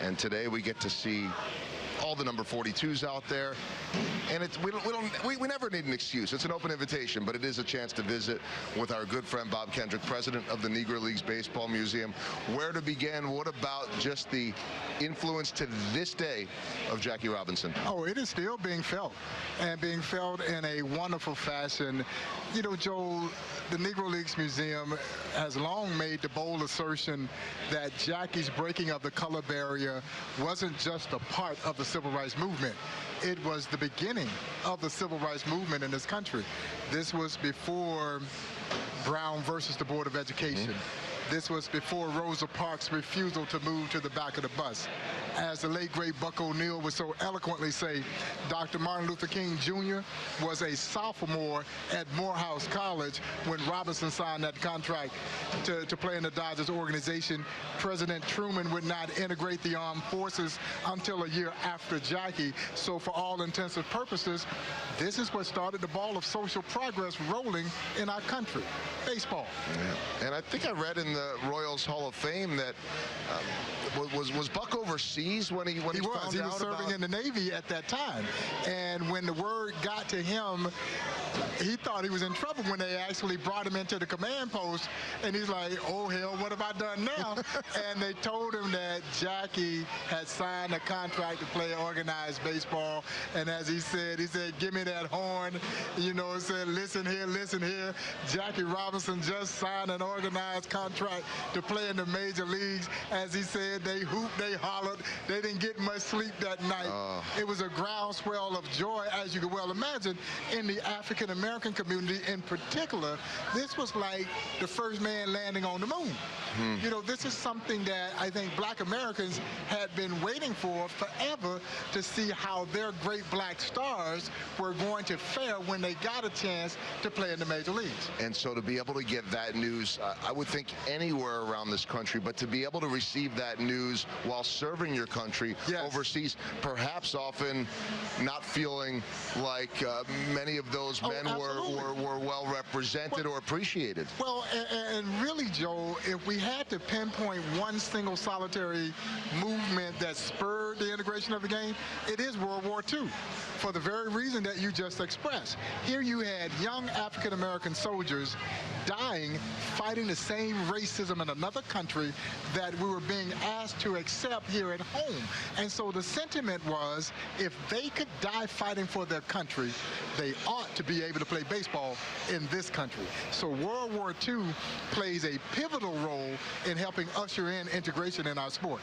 And today we get to see all the number 42s out there, and we never need an excuse. It's an open invitation, but it is a chance to visit with our good friend Bob Kendrick, president of the Negro Leagues Baseball Museum. Where to begin? What about just the influence to this day of Jackie Robinson? Oh, it is still being felt, and being felt in a wonderful fashion. You know, Joel, the Negro Leagues Museum has long made the bold assertion that Jackie's breaking of the color barrier wasn't just a part of the Civil Rights Movement. It was the beginning of the Civil Rights Movement in this country. This was before Brown versus the Board of Education. This was before Rosa Parks' refusal to move to the back of the bus. As the late, great Buck O'Neill would so eloquently say, Dr. Martin Luther King Jr. was a sophomore at Morehouse College when Robinson signed that contract to play in the Dodgers organization. President Truman would not integrate the armed forces until a year after Jackie. So for all intents and purposes, this is what started the ball of social progress rolling in our country, baseball. Yeah. And I think I read in the Royals Hall of Fame that was Buck overseas when he was serving in the Navy at that time, and when the word got to him, he thought he was in trouble when they actually brought him into the command post, and he's like, oh hell, what have I done now? And they told him that Jackie had signed a contract to play organized baseball, and as he said, give me that horn, you know, it said, listen here, Jackie Robinson just signed an organized contract to play in the major leagues. As he said, they hooped, they hollered, they didn't get much sleep that night. It was a groundswell of joy, as you can well imagine, in the African-American community in particular. This was like the first man landing on the moon. You know, this is something that I think black Americans had been waiting for forever, to see how their great black stars were going to fare when they got a chance to play in the major leagues. And so to be able to get that news, I would think anywhere around this country, but to be able to receive that news while serving your country overseas, perhaps often not feeling like many of those men were well represented or appreciated. Well, and really, Joel, if we had to pinpoint one single solitary movement that spurred the integration of the game, it is World War II, for the very reason that you just expressed. Here you had young African-American soldiers dying, fighting the same racism in another country that we were being asked to accept here at home. And so the sentiment was, if they could die fighting for their country, they ought to be able to play baseball in this country. So World War II plays a pivotal role in helping usher in integration in our sport.